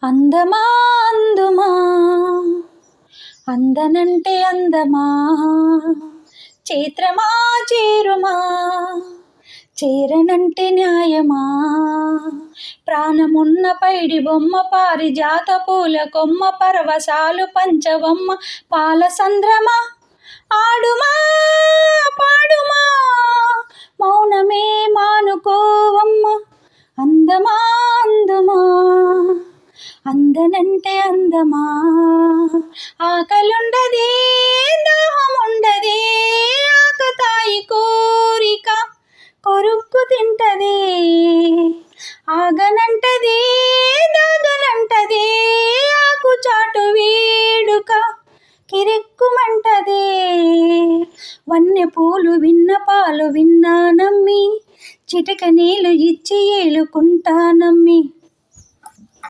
అందమా అందుమా అందనంటే అందమా చేత్రమా చేరుమా చేరనంటే న్యాయమా ప్రాణమున్న పైడి బొమ్మ పారిజాత పూల కొమ్మ పరవశాలు పంచవమ్మ పాలసంద్రమా ఆడుమా పాడుమా మౌనమే మానుకోవమ్మ అందమా అందుమా అందనంటే అందమా ఆకలుండదే దాహముండదే ఆకతాయి కోరిక కొరుక్కు తింటదే ఆగనంటదే దాగనంటదే ఆకుచాటు వేడుక కిరెక్కుమంటదే వన్నె పూలు విన్న పాలు విన్నా నమ్మి చిటక నీళ్ళు ఇచ్చి ఏలుకుంటా నమ్మి